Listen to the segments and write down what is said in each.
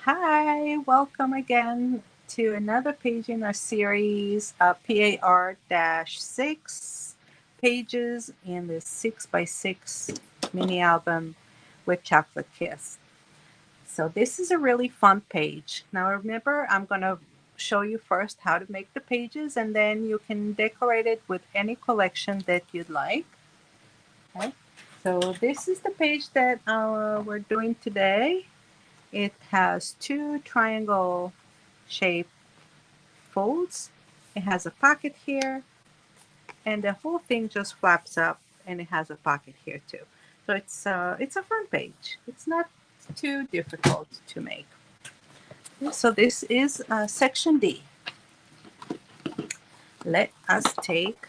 Hi, welcome again to another page in our series, PAR-6 pages in the 6x6 mini album with Chocolate Kiss. So this is a really fun page. Now remember, I'm going to show you first how to make the pages, and then you can decorate it with any collection that you'd like. Okay? So this is the page that we're doing today. It has two triangle shaped folds. It has a pocket here, and the whole thing just flaps up, and it has a pocket here too. So it's a fun page. It's not too difficult to make. So this is section D. Let us take.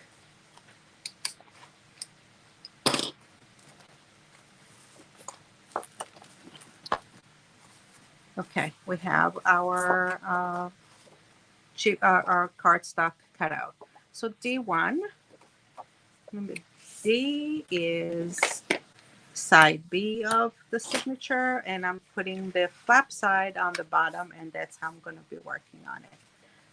Okay, we have our cardstock cut out. So D1. Remember, D is side B of the signature, and I'm putting the flap side on the bottom, and that's how I'm going to be working on it.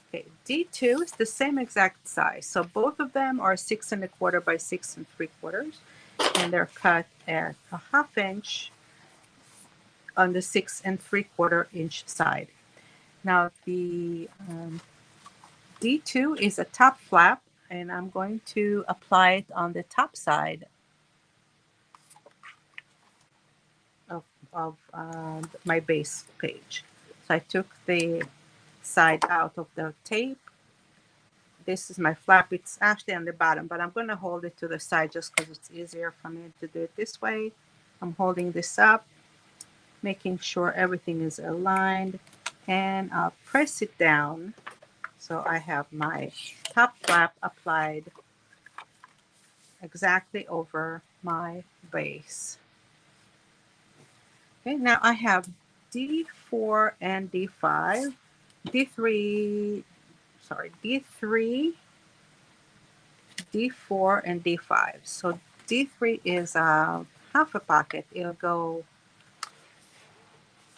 Okay, D2 is the same exact size. So both of them are 6¼ by 6¾ and they're cut at a 1/2 inch on the 6¾ inch side. Now the D2 is a top flap, and I'm going to apply it on the top side of my base page. So I took the side out of the tape. This is my flap. It's actually on the bottom, but I'm going to hold it to the side just because it's easier for me to do it this way. I'm holding this up, making sure everything is aligned, and I'll press it down so I have my top flap applied exactly over my base. Okay, now I have D4 and D5. D3, sorry, D3, D4, and D5. So D3 is 1/2 a pocket. It'll go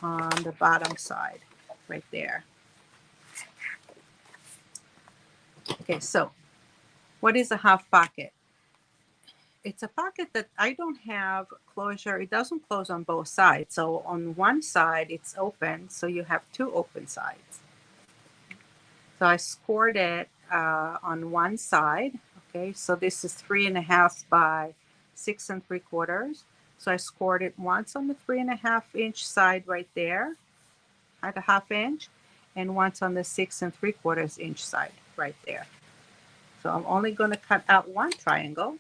on the bottom side right there. Okay, so what is a 1/2 pocket? It's a pocket that I don't have closure. It doesn't close on both sides. So on one side, it's open. So you have two open sides. So I scored it on one side. Okay, so this is 3½ by 6¾ So I scored it once on the 3½ inch side right there at a 1/2 inch, and once on the 6¾ inch side right there. So I'm only going to cut out one triangle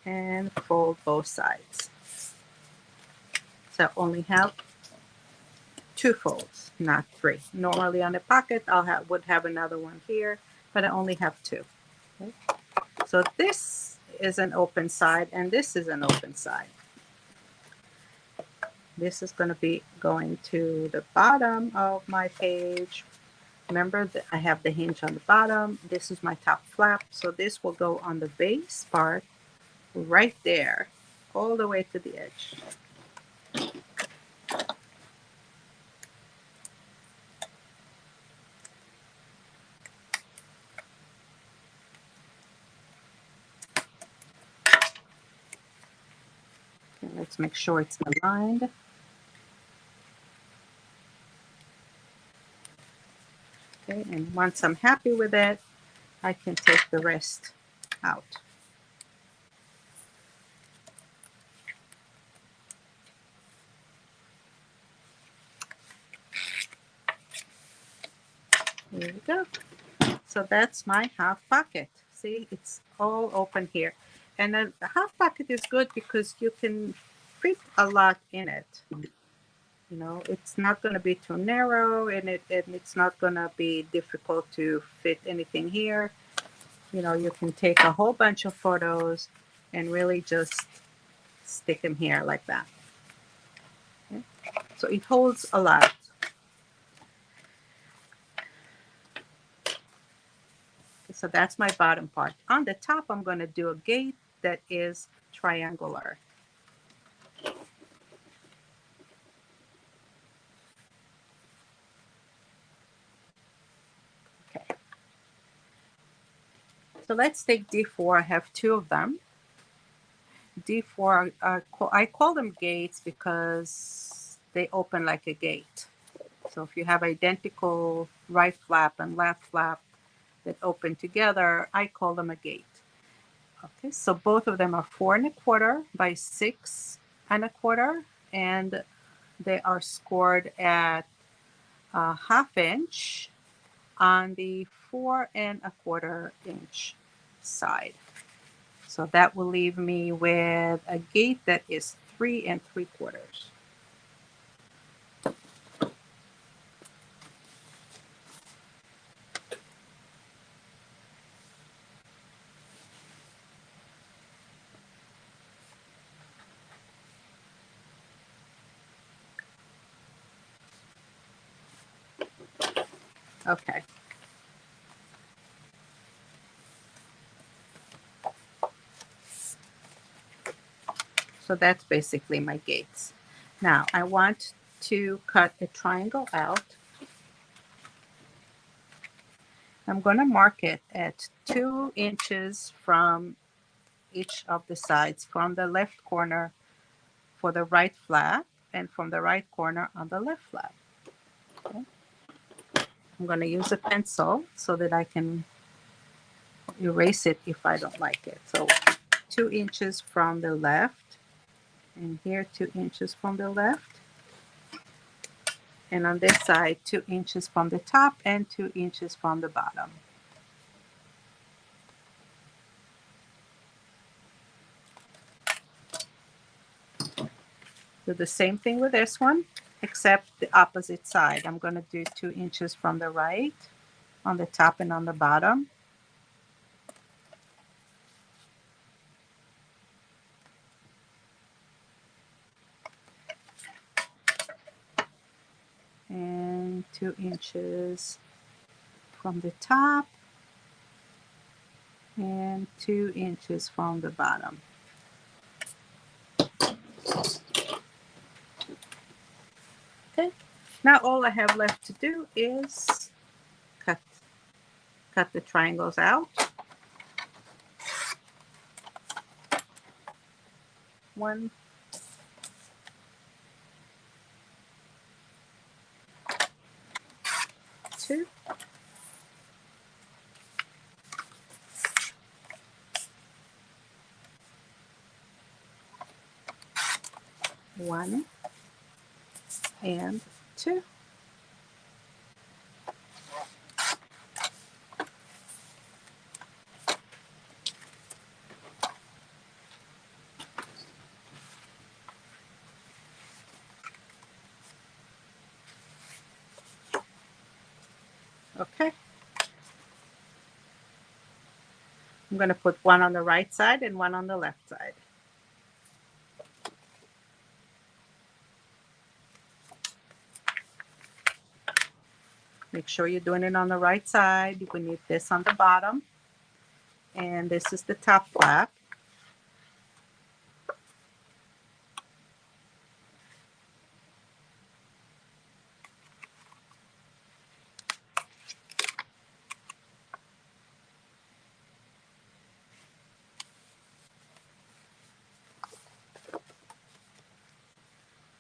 and fold both sides. So I only have two folds, not three. Normally on a pocket, would have another one here, but I only have two. Okay. So this is an open side, and this is an open side. This is going to be going to the bottom of my page. Remember that I have the hinge on the bottom. This is my top flap, so this will go on the base part right there, all the way to the edge. Okay, let's make sure it's aligned. Okay, and once I'm happy with it, I can take the rest out. Here we go. So that's my 1/2 pocket. See, it's all open here. And then the 1/2 pocket is good because you can fit a lot in it. You know, it's not going to be too narrow, and it's not going to be difficult to fit anything here. You know, you can take a whole bunch of photos and really just stick them here like that. Okay? So it holds a lot. So that's my bottom part. On the top, I'm going to do a gate that is triangular. So let's take D4. I have two of them. D4, I call them gates because they open like a gate. So if you have identical right flap and left flap that open together, I call them a gate. Okay, so both of them are 4¼ by 6¼ and they are scored at a 1/2 inch on the 4¼ inch side. So that will leave me with a gate that is 3¾ inches. Okay. So that's basically my gates. Now I want to cut a triangle out. I'm going to mark it at 2 inches from each of the sides, from the left corner for the right flap and from the right corner on the left flap. Okay. I'm going to use a pencil so that I can erase it if I don't like it. So 2 inches from the left, and here 2 inches from the left, and on this side 2 inches from the top and 2 inches from the bottom. Do the same thing with this one, except the opposite side. I'm going to do 2 inches from the right on the top and on the bottom. And 2 inches from the top and 2 inches from the bottom. Okay, now all I have left to do is cut the triangles out. One, two, one, and two. Okay. I'm going to put one on the right side and one on the left side. Make sure you're doing it on the right side. We need this on the bottom. And this is the top flap.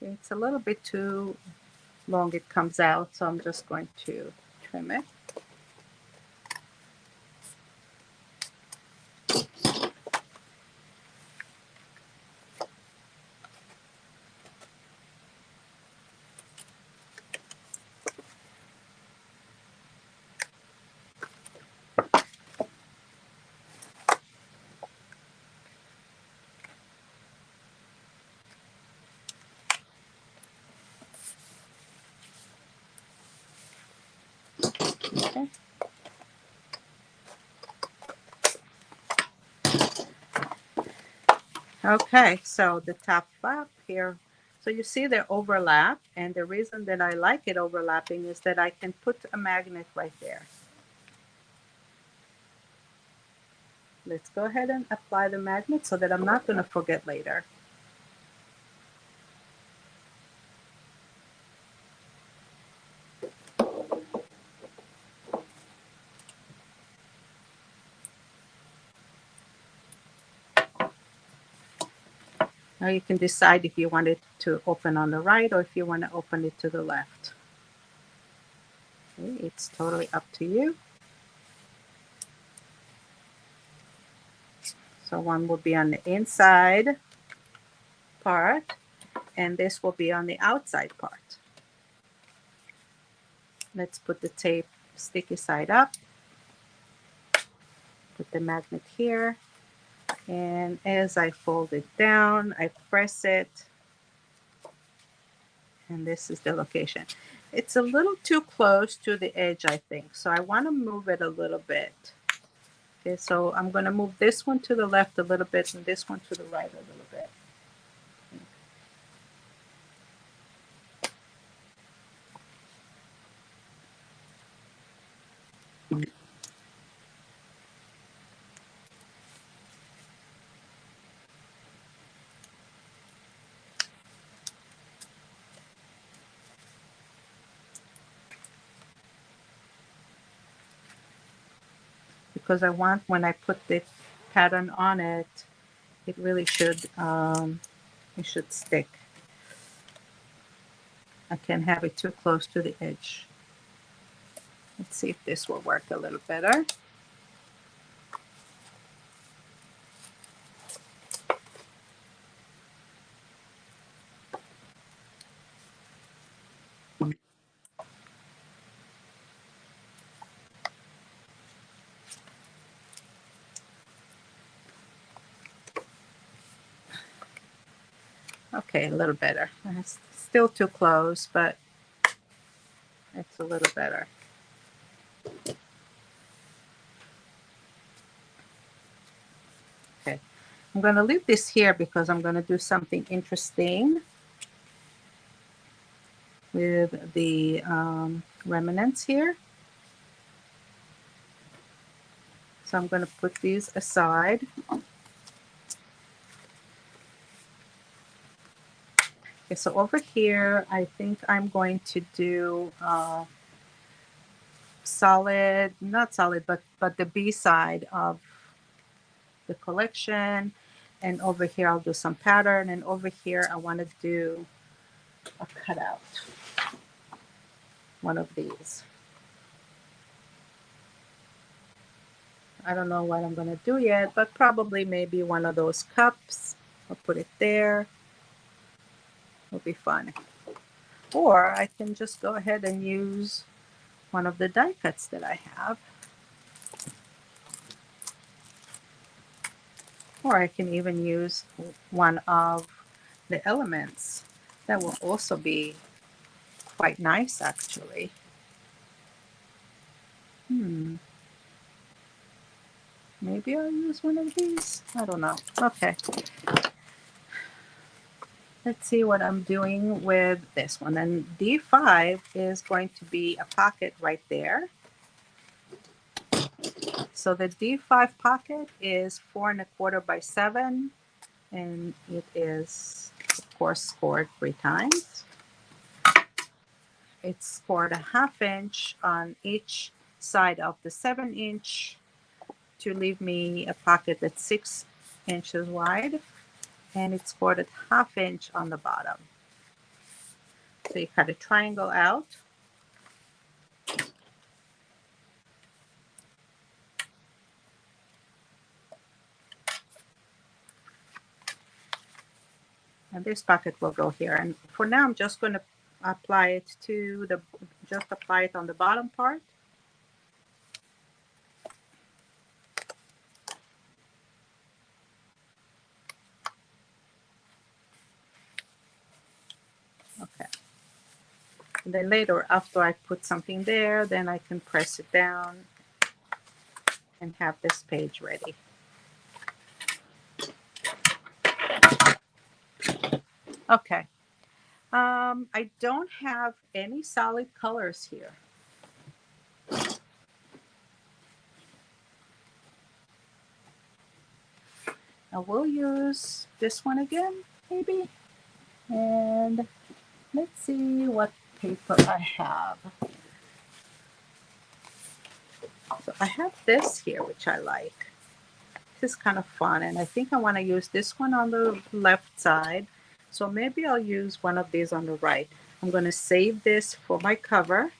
It's a little bit too long it comes out, so I'm just going to trim it. Okay. Okay, so the top flap here. So you see they overlap, and the reason that I like it overlapping is that I can put a magnet right there. Let's go ahead and apply the magnet so that I'm not going to forget later. Now you can decide if you want it to open on the right or if you want to open it to the left. Okay, it's totally up to you. So one will be on the inside part, and this will be on the outside part. Let's put the tape sticky side up. Put the magnet here. And as I fold it down, I press it. And this is the location. It's a little too close to the edge, I think. So I want to move it a little bit. Okay, so I'm going to move this one to the left a little bit and this one to the right a little bit. Because I want, when I put the pattern on it, it really should, it should stick. I can't have it too close to the edge. Let's see if this will work a little better. Okay, a little better. It's still too close, but it's a little better. Okay, I'm going to leave this here because I'm going to do something interesting with the remnants here. So I'm going to put these aside. Okay, so over here, I think I'm going to do solid, not solid, but the B side of the collection. And over here, I'll do some pattern. And over here, I want to do a cutout, one of these. I don't know what I'm going to do yet, but probably maybe one of those cups. I'll put it there. It'll be fun. Or I can just go ahead and use one of the die cuts that I have. Or I can even use one of the elements. That will also be quite nice, actually. Maybe I'll use one of these. I don't know. Okay. Let's see what I'm doing with this one. And D5 is going to be a pocket right there. So the D5 pocket is 4 1/4 by 7. And it is, of course, scored 3 times. It's scored a 1/2 inch on each side of the 7-inch to leave me a pocket that's 6 inches wide. And it's scored a 1/2 inch on the bottom. So you cut a triangle out. And this pocket will go here. And for now, I'm just going to apply it to the, just apply it on the bottom part. Okay. And then later, after I put something there, then I can press it down and have this page ready. Okay. I don't have any solid colors here. I will use this one again, maybe. And let's see what paper I have. So I have this here, which I like. this is kind of fun, and I think I want to use this one on the left side. So maybe I'll use one of these on the right. I'm going to save this for my cover.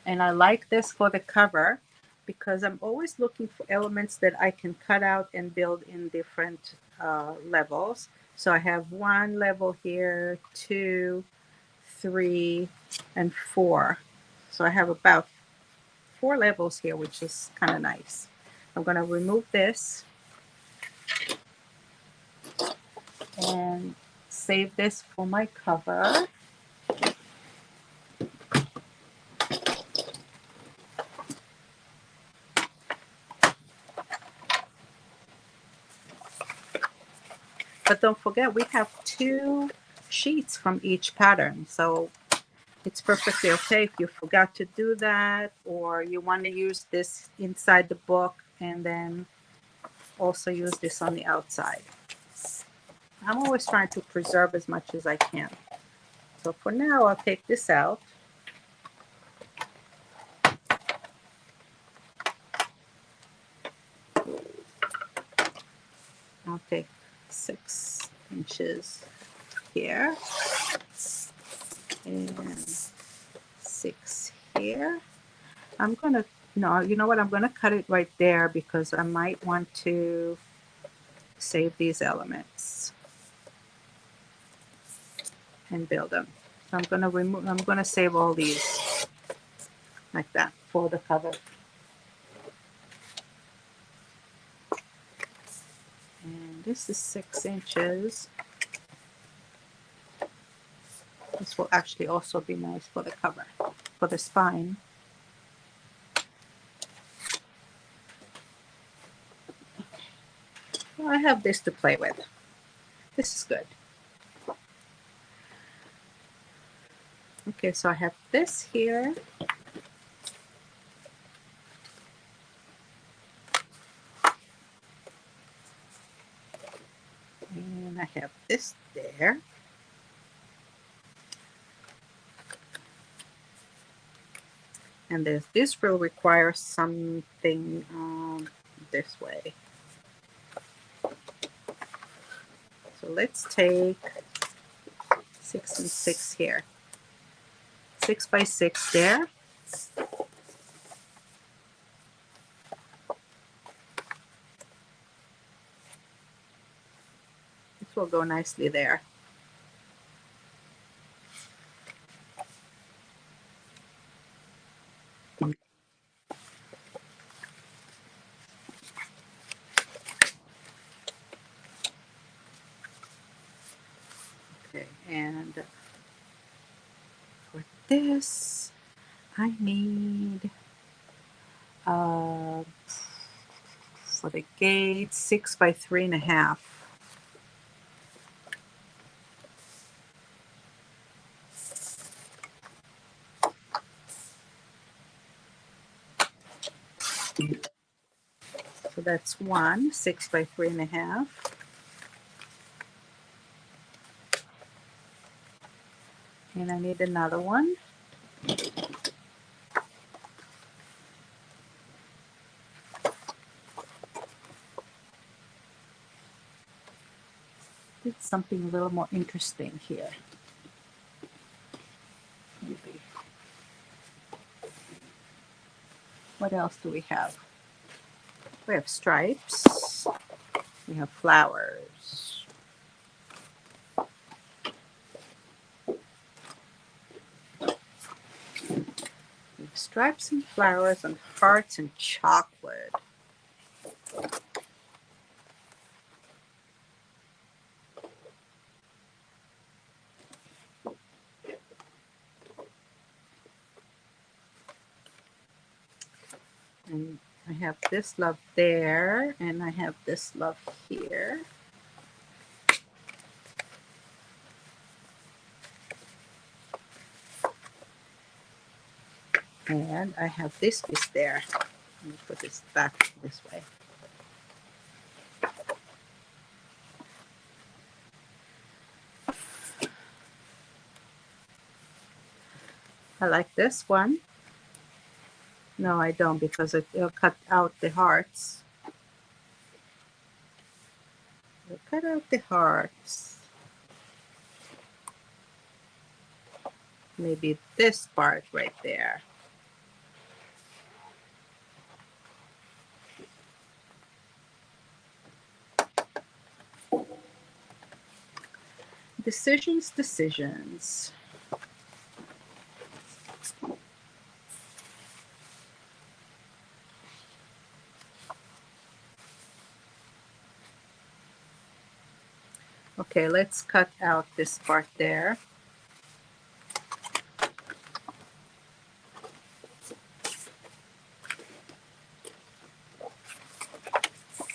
And I like this for the cover because I'm always looking for elements that I can cut out and build in different levels. So I have 1 level here, 2, 3, and 4. So I have about 4 levels here, which is kind of nice. I'm going to remove this and save this for my cover. But don't forget, we have 2 sheets from each pattern. So it's perfectly okay if you forgot to do that, or you want to use this inside the book and then also use this on the outside. I'm always trying to preserve as much as I can. So for now, I'll take this out. I'll take 6 inches here and 6 here. I'm going to, no, you know what? I'm going to cut it right there because I might want to save these elements and build them. So I'm going to save all these like that for the cover. And this is 6 inches. This will actually also be nice for the cover, for the spine. Well, I have this to play with. This is good. Okay, so I have this here. And I have this there. And this will require something this way. So let's take 6 and 6 here. 6 by 6 there. This will go nicely there. Okay, and for this, I need for the gate 6 by 3.5. So that's 1, 6 by 3.5. And I need another one. Did something a little more interesting here. Maybe. What else do we have? We have stripes. We have flowers. We have stripes and flowers and hearts and chocolate. And I have this love there, and I have this love here. And I have this piece there. Let me put this back this way. I like this one. No, I don't, because it'll cut out the hearts. So cut out the hearts. Maybe this part right there. Decisions, decisions. Okay, let's cut out this part there.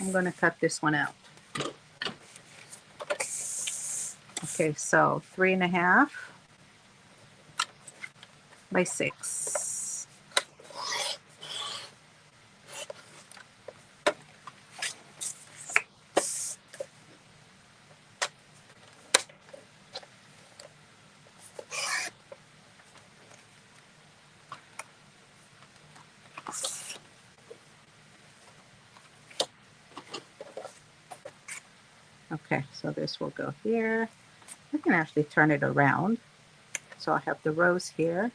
I'm going to cut this one out. Okay, so 3.5 by 6. Okay, so this will go here. I can actually turn it around. So I have the rose here.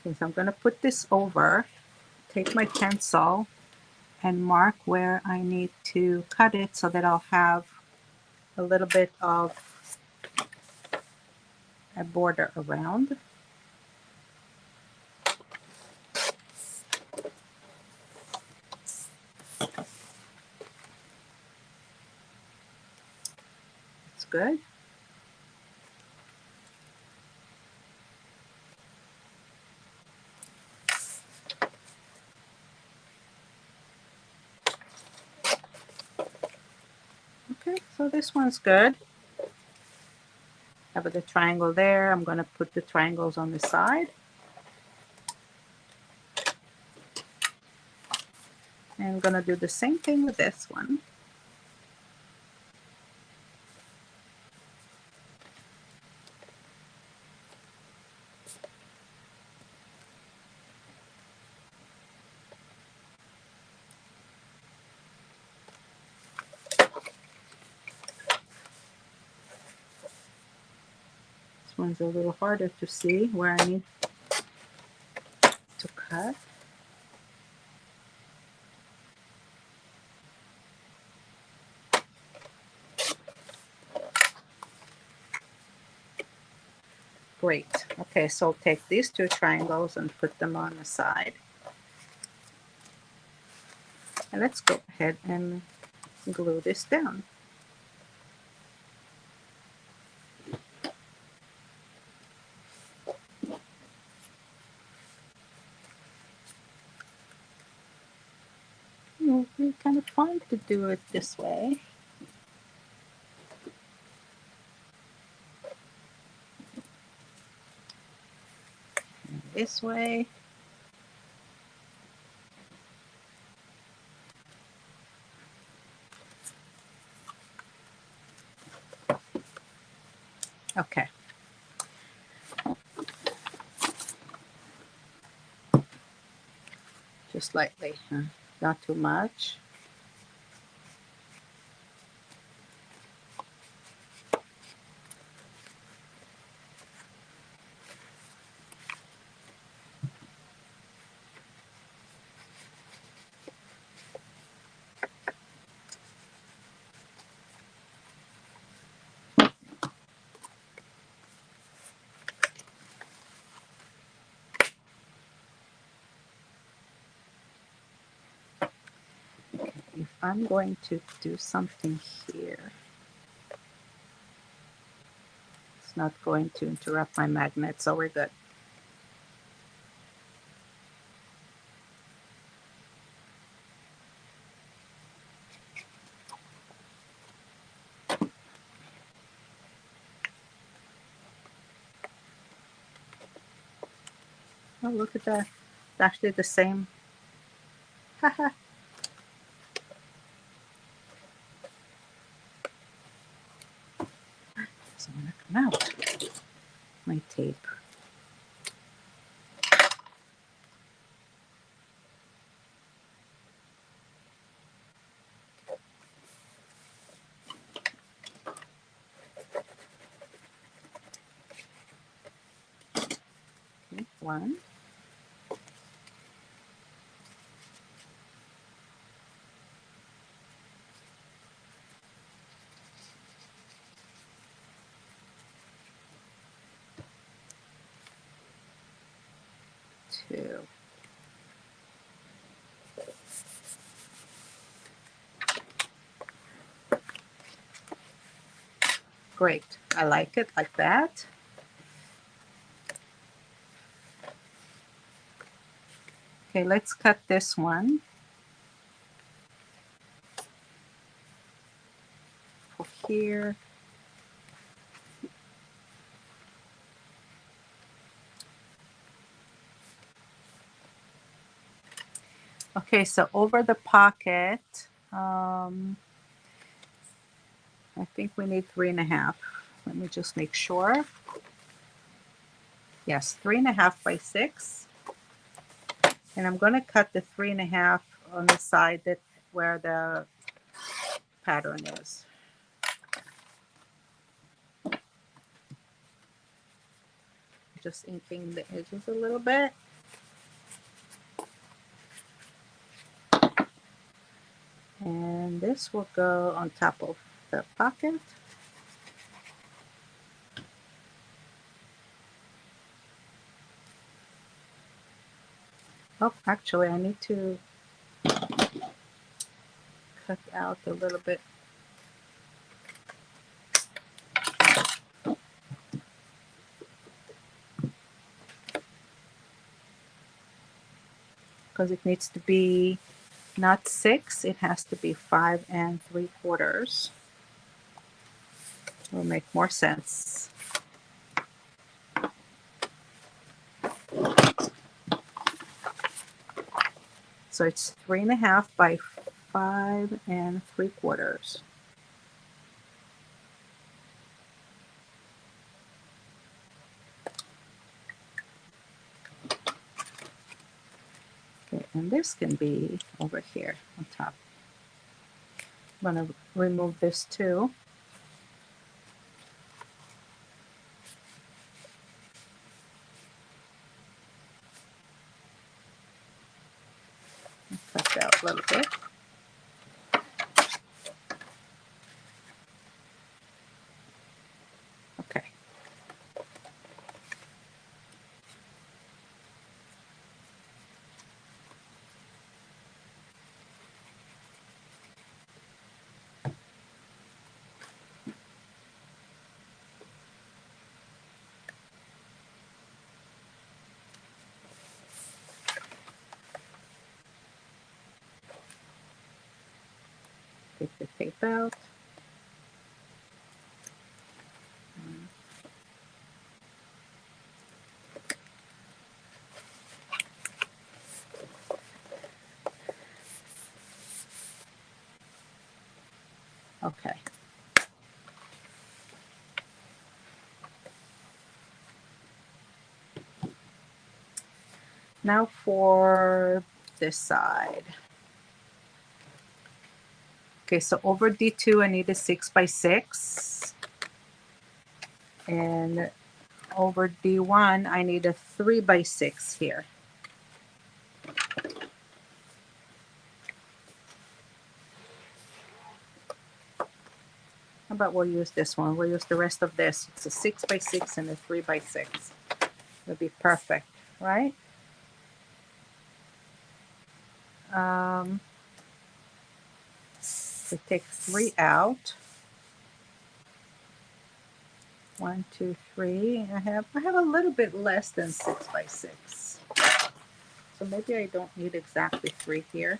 Okay, so I'm going to put this over, take my pencil, and mark where I need to cut it so that I'll have a little bit of a border around. That's good. Okay, so this one's good. Have the triangle there. I'm going to put the triangles on the side. And I'm going to do the same thing with this one. This one's a little harder to see where I need to cut. Great. Okay, so I'll take these two triangles and put them on the side. And let's go ahead and glue this down. It would be kind of fun to do it this way. And this way. Okay. Just lightly, not too much. If I'm going to do something here, it's not going to interrupt my magnet, so we're good. Oh, look at that. It's actually the same. Haha. Doesn't want to come out. My tape. One, two. Great. I like it like that. Okay, let's cut this one for here. Okay, so over the pocket, I think we need 3.5. Let me just make sure. Yes, 3.5 by 6. And I'm going to cut the 3.5 on the side that where the pattern is. Just inking the edges a little bit. And this will go on top of the pocket. Oh, actually, I need to cut out a little bit. Because it needs to be not 6, it has to be 5 3/4. Will make more sense. So it's 3.5 by 5 3/4. Okay, and this can be over here on top. I'm going to remove this too. Cut that out a little bit. Okay. Take the tape out. Okay. Now for this side. Okay, so over D2, I need a 6 by 6. And over D1, I need a 3 by 6 here. How about we'll use this one? We'll use the rest of this. It's a 6 by 6 and a 3 by 6. It'll be perfect, right? We take 3 out. 1, 2, 3. I have a little bit less than 6 by 6. So maybe I don't need exactly 3 here.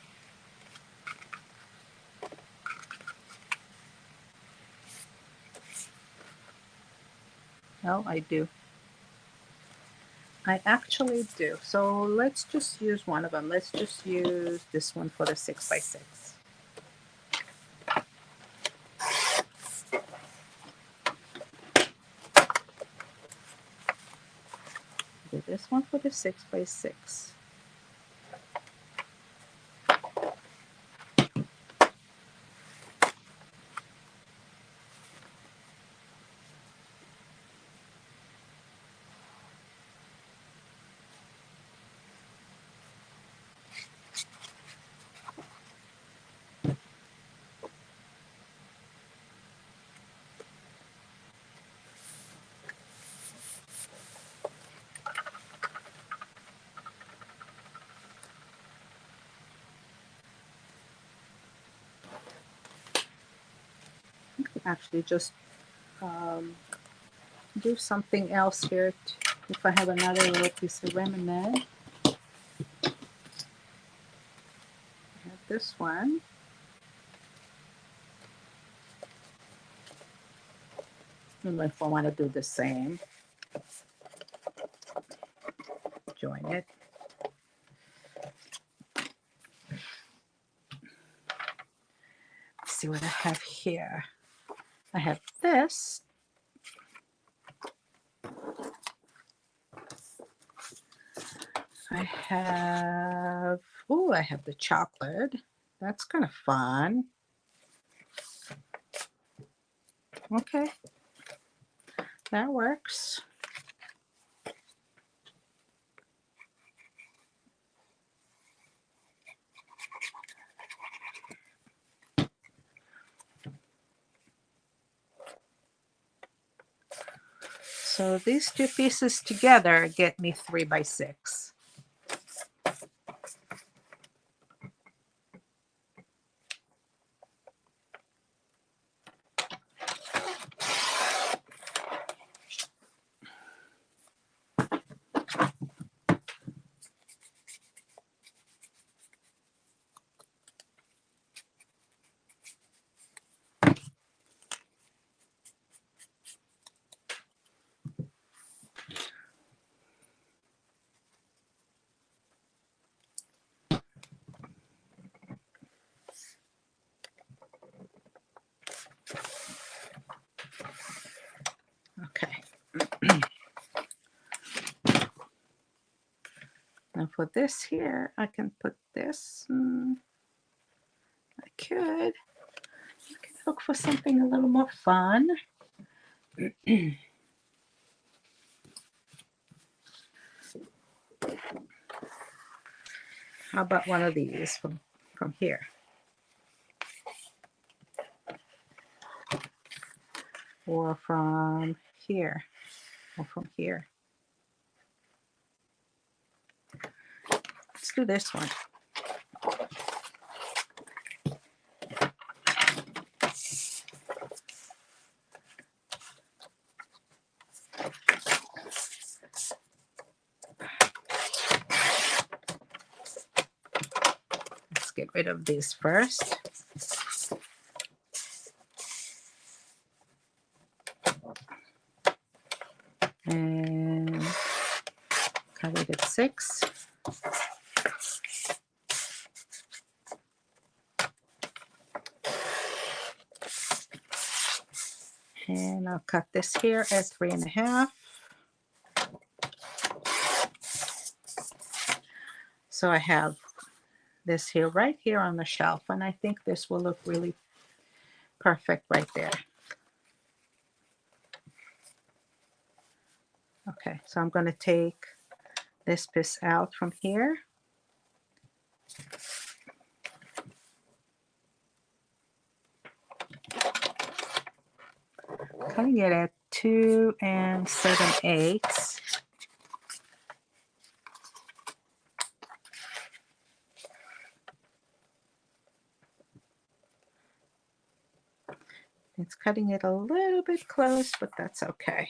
No, I do. I actually do. So let's just use one of them. Let's just use this one for the 6 by 6. Do this one for the 6 by 6. actually just do something else here. If I have another little piece of remnant, I have this one. And if I want to do the same, join it. Let's see what I have here. I have this. I have, oh, I have the chocolate. That's kind of fun. Okay, that works. So these two pieces together get me 3 by 6. Okay. Now for this here, I can put this. I could look for something a little more fun. How about one of these from here? Or from here? Or from here? Let's do this one. Let's get rid of this first. And cut it at 6. And I'll cut this here at 3.5. So I have this here right here on the shelf, and I think this will look really perfect right there. Okay, so I'm going to take this piece out from here. Cutting it at 2 7/8. It's cutting it a little bit close, but that's okay.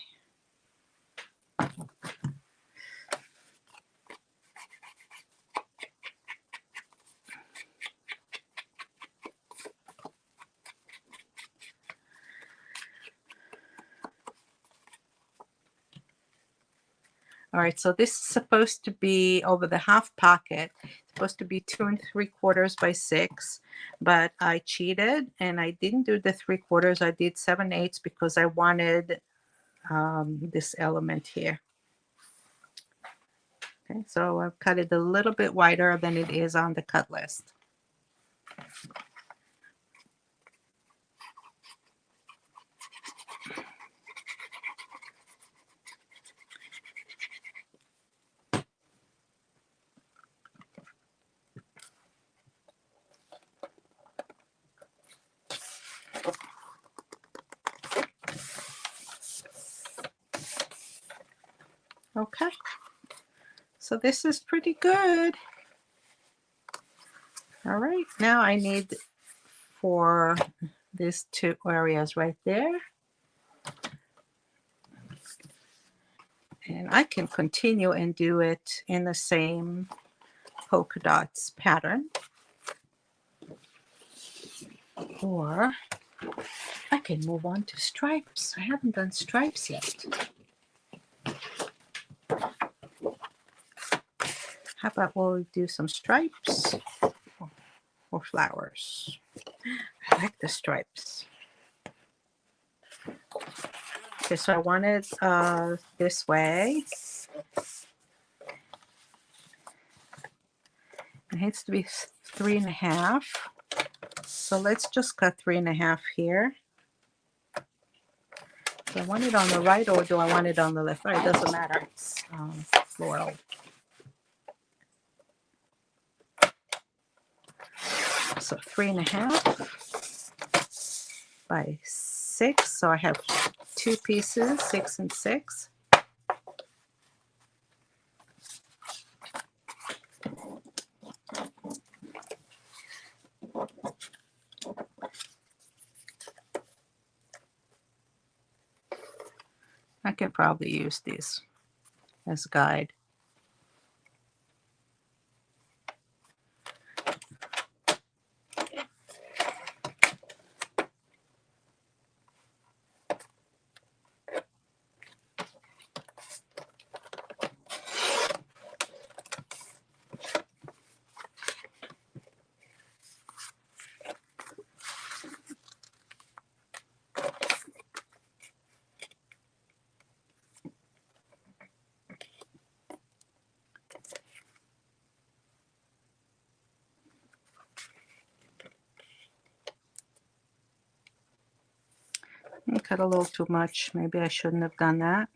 All right, so this is supposed to be over the half pocket. It's supposed to be 2 3/4 by 6, but I cheated and I didn't do the 3/4. I did 7/8 because I wanted this element here. Okay, so I've cut it a little bit wider than it is on the cut list. Okay, so this is pretty good. All right, now I need for these two areas right there. And I can continue and do it in the same polka dots pattern. Or I can move on to stripes. I haven't done stripes yet. How about we'll do some stripes or flowers? I like the stripes. Okay, so I want it this way. It needs to be 3.5. So let's just cut 3.5 here. Do I want it on the right or do I want it on the left? All right, it doesn't matter. It's floral. So 3.5 by 6. So I have 2 pieces, 6 and 6. I could probably use these as a guide. I cut a little too much. Maybe I shouldn't have done that.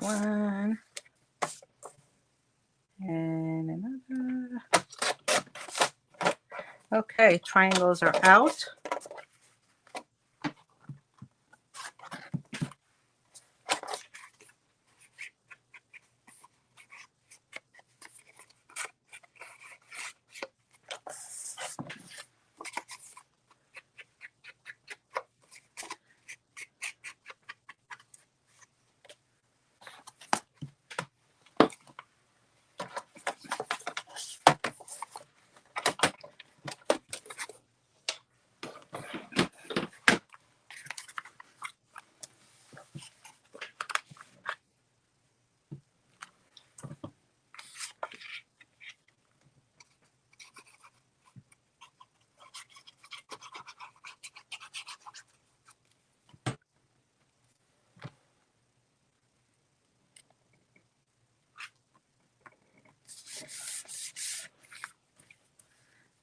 One and another. Okay, triangles are out.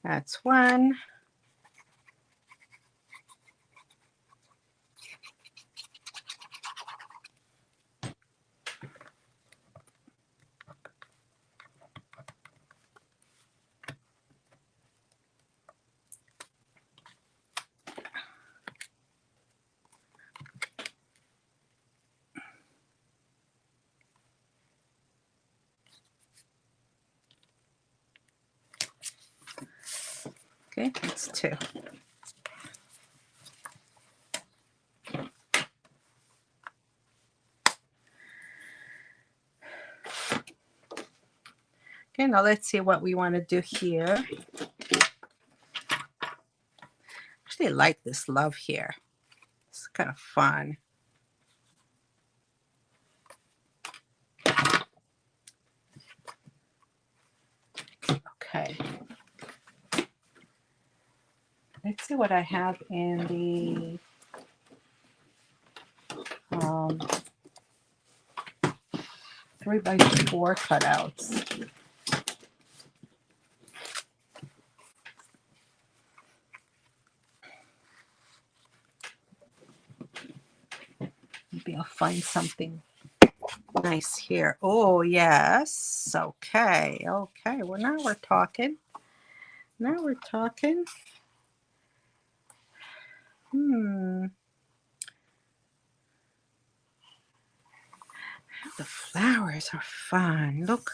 That's one. Okay, that's 2. Okay, now let's see what we want to do here. Actually, I like this love here. It's kind of fun. Okay. Let's see what I have in the 3x4 cutouts. Maybe I'll find something nice here. Oh, yes. Okay. Okay. Well, now we're talking. Now we're talking. The flowers are fun. Look,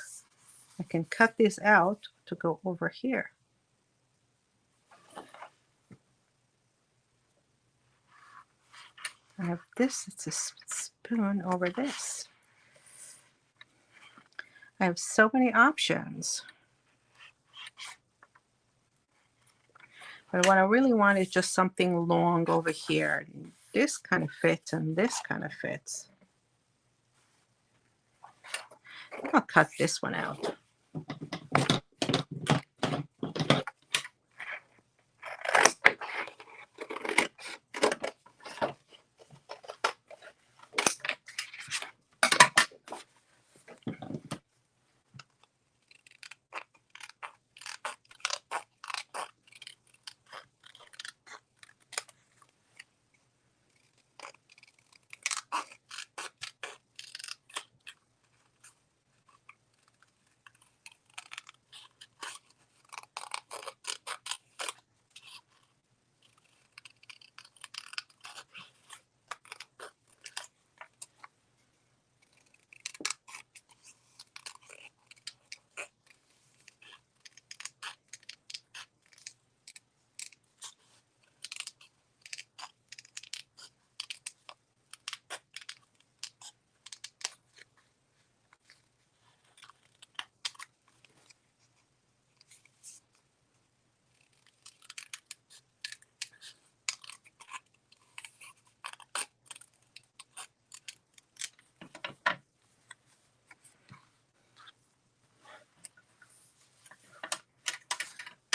I can cut this out to go over here. I have this. It's a spoon over this. I have so many options. But what I really want is just something long over here. This kind of fits and this kind of fits. I'll cut this one out.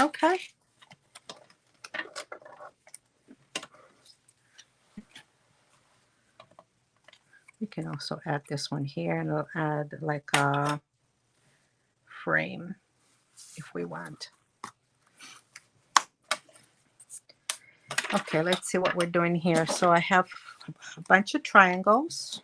Okay. We can also add this one here, and we'll add like a frame if we want. Okay, let's see what we're doing here. So I have a bunch of triangles.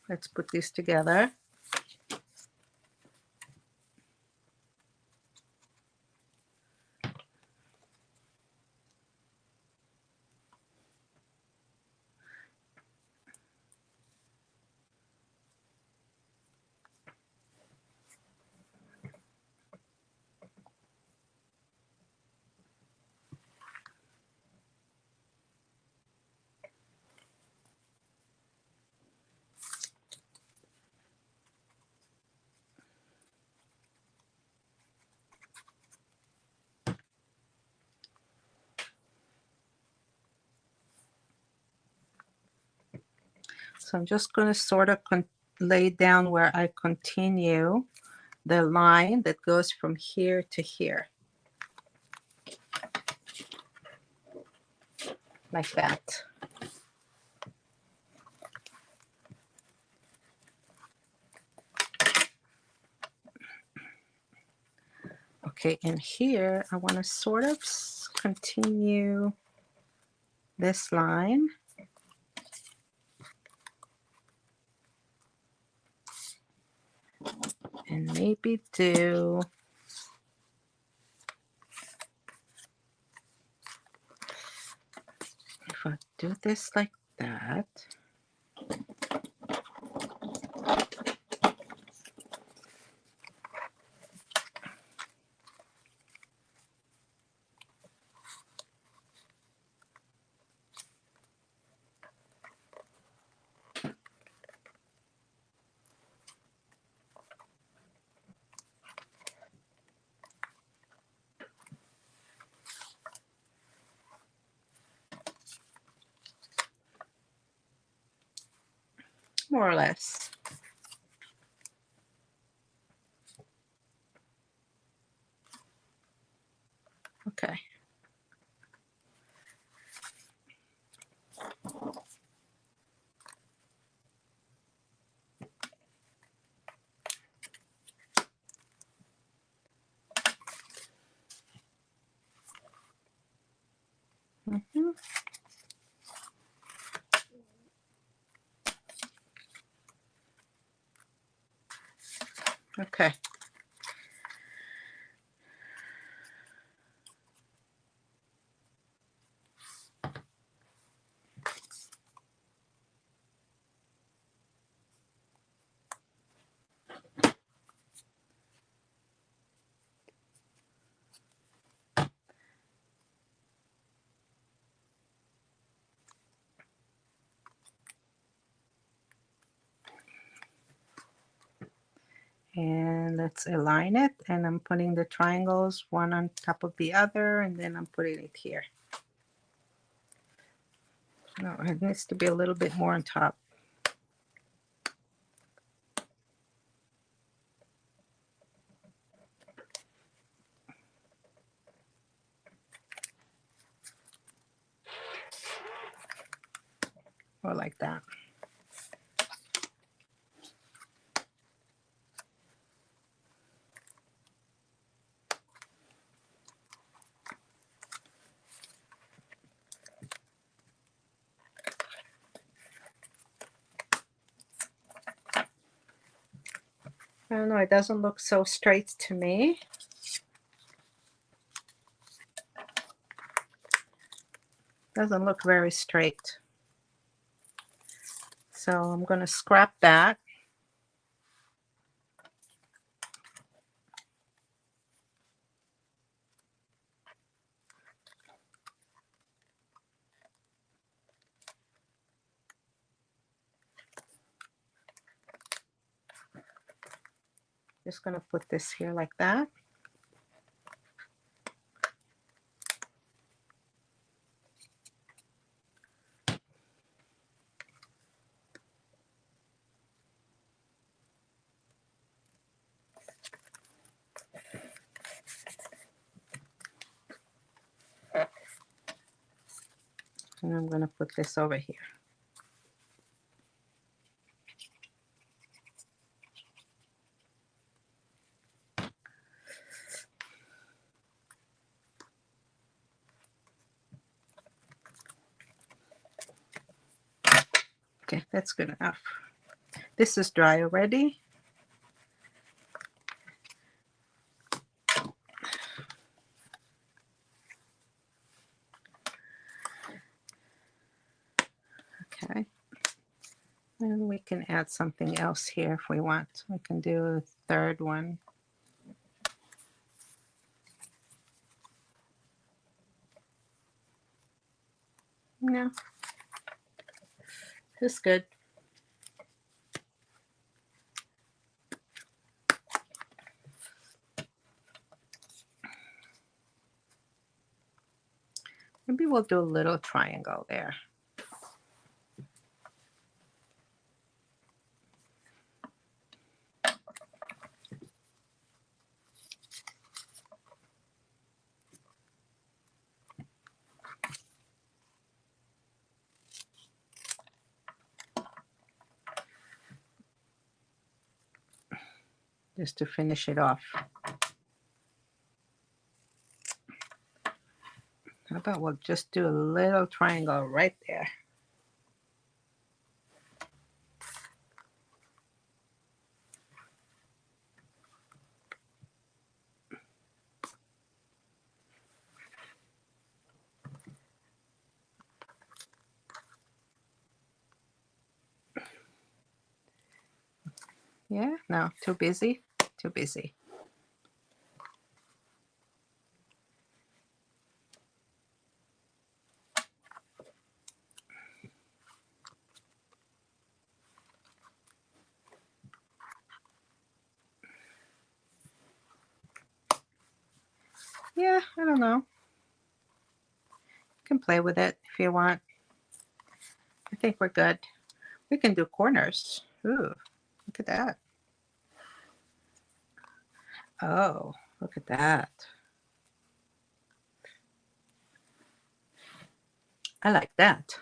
Let's put these together. So I'm just going to sort of lay down where I continue the line that goes from here to here. Like that. Okay, and here I want to sort of continue this line. And maybe do if I do this like that. More or less. Mhm. Okay. And let's align it. And I'm putting the triangles one on top of the other, and then I'm putting it here. No, it needs to be a little bit more on top. Or like that. I don't know, it doesn't look so straight to me. Doesn't look very straight. So I'm going to scrap that. Just going to put this here like that. And I'm going to put this over here. Okay, that's good enough. This is dry already. Okay. And we can add something else here if we want. We can do a third one. No. This is good. Maybe we'll do a little triangle there. Just to finish it off. How about we'll just do a little triangle right there. Yeah, no, too busy, too busy. Yeah, I don't know. You can play with it if you want. I think we're good. We can do corners. Ooh, look at that. Oh, look at that. I like that.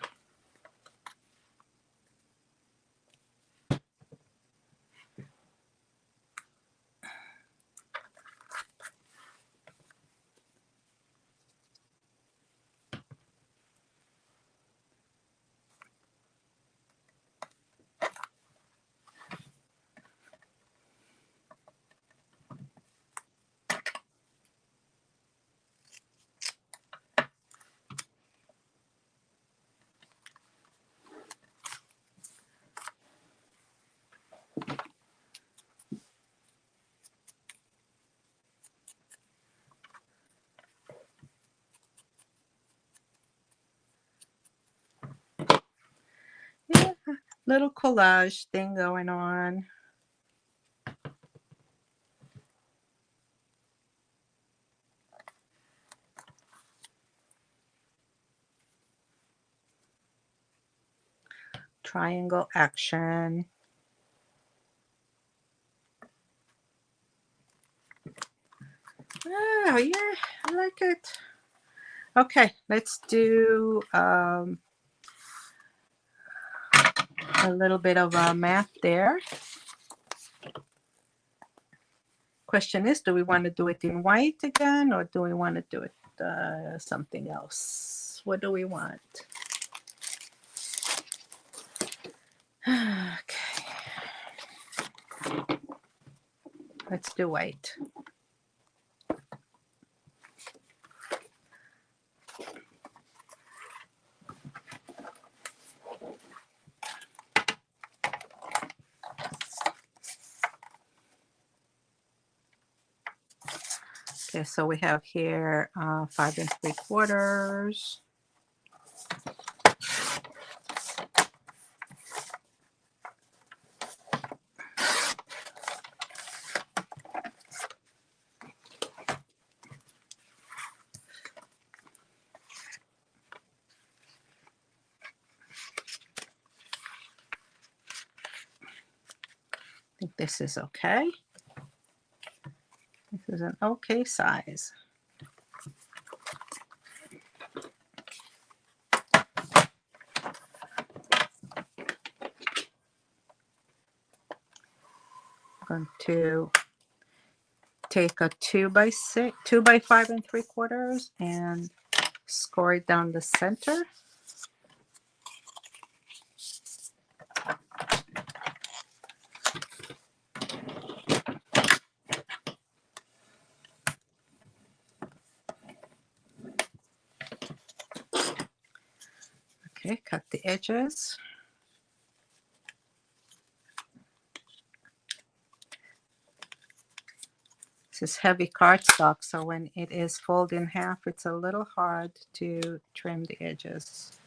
little collage thing going on. Triangle action. Oh, yeah, I like it. Okay, let's do a little bit of math there. Question is, do we want to do it in white again, or do we want to do it something else? What do we want? Okay. Let's do white. Okay, so we have here 5 3/4. I think this is okay. This is an okay size. I'm going to take a 2 by 5 3/4 and score it down the center. Okay, cut the edges. This is heavy cardstock, so when it is folded in half, it's a little hard to trim the edges.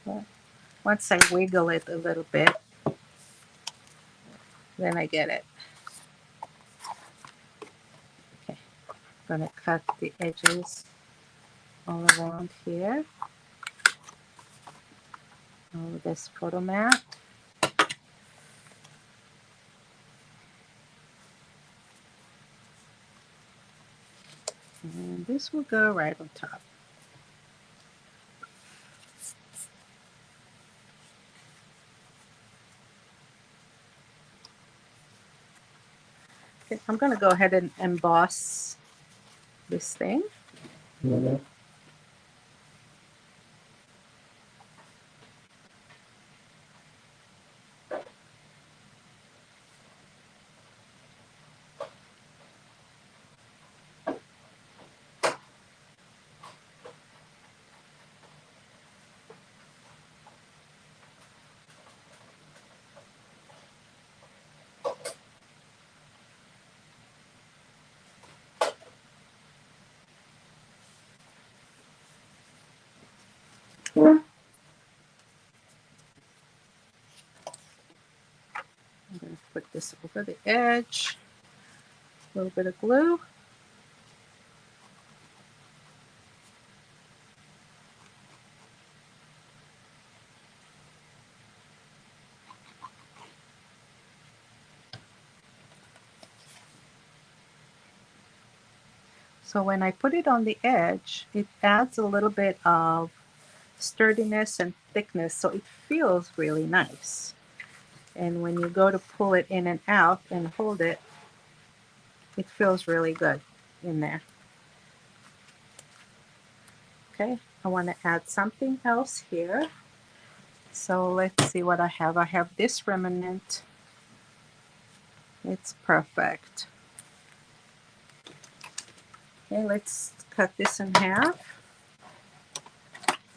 But once I wiggle it a little bit, then I get it. Okay, I'm going to cut the edges all around here. All this photo mat. And this will go right on top. Okay, I'm going to go ahead and emboss this thing. I'm going to put this over the edge. A little bit of glue. So when I put it on the edge, it adds a little bit of sturdiness and thickness, so it feels really nice. And when you go to pull it in and out and hold it, it feels really good in there. Okay, I want to add something else here. So let's see what I have. I have this remnant. It's perfect. Okay, let's cut this in half.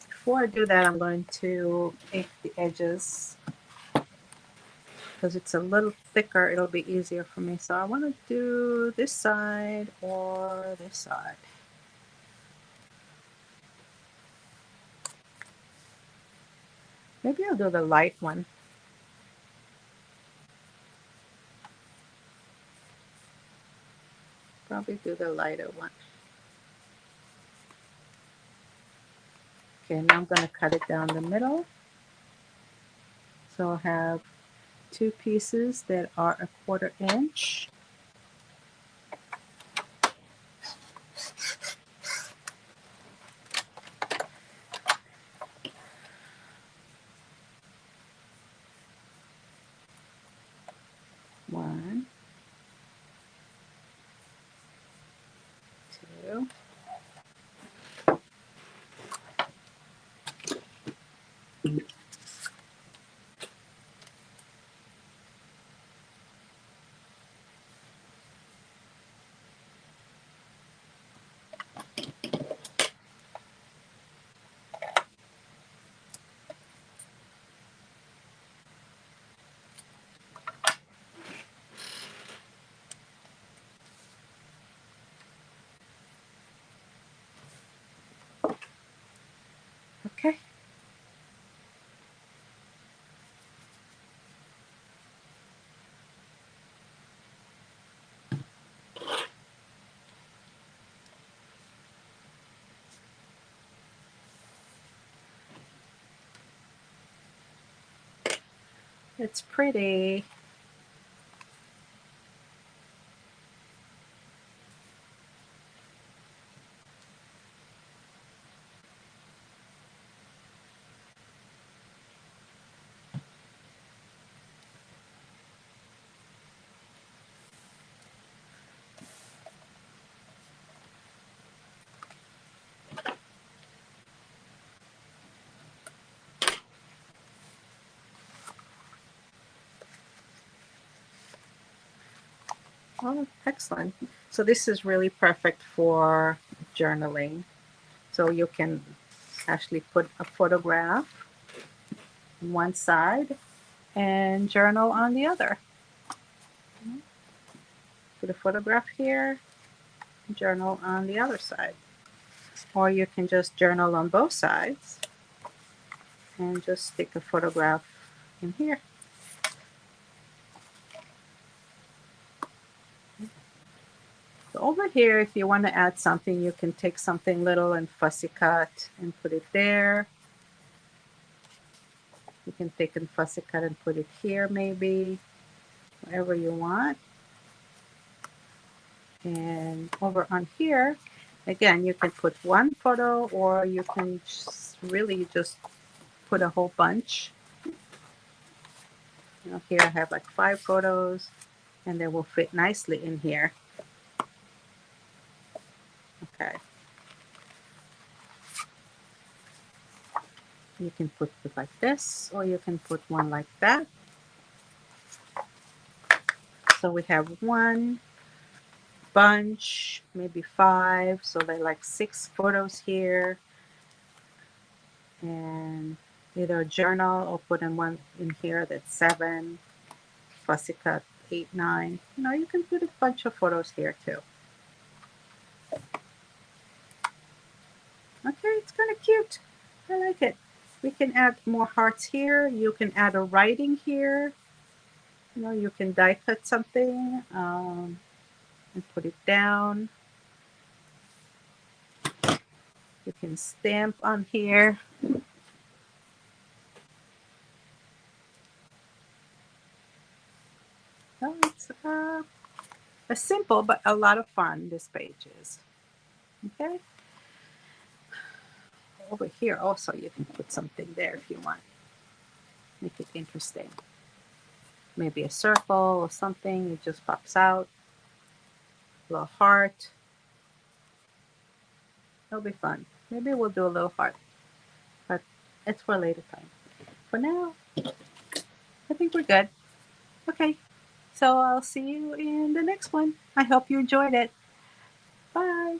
Before I do that, I'm going to take the edges because it's a little thicker. It'll be easier for me. So I want to do this side or this side. Maybe I'll do the light one. Probably do the lighter one. Okay, now I'm going to cut it down the middle. So I'll have two pieces that are 1/4 inch. One, two. Okay. It's pretty. Oh, excellent. So this is really perfect for journaling. So you can actually put a photograph on one side and journal on the other. Put a photograph here, journal on the other side. Or you can just journal on both sides and just stick a photograph in here. So over here, if you want to add something, you can take something little and fussy cut and put it there. You can take and fussy cut and put it here maybe, wherever you want. And over on here, again, you can put one photo or you can really just put a whole bunch. You know, here I have like 5 photos and they will fit nicely in here. Okay. You can put it like this or you can put one like that. So we have one bunch, maybe 5, so they're like 6 photos here. And either a journal or put in one in here that's 7, fussy cut 8, 9. You know, you can put a bunch of photos here too. Okay, it's kind of cute. I like it. We can add more hearts here. You can add a writing here. You know, you can die cut something and put it down. You can stamp on here. So it's a simple but a lot of fun, this page is. Okay. Over here also you can put something there if you want. Make it interesting. Maybe a circle or something. It just pops out. A little heart. It'll be fun. Maybe we'll do a little heart. But it's for later time. For now, I think we're good. Okay. So I'll see you in the next one. I hope you enjoyed it. Bye.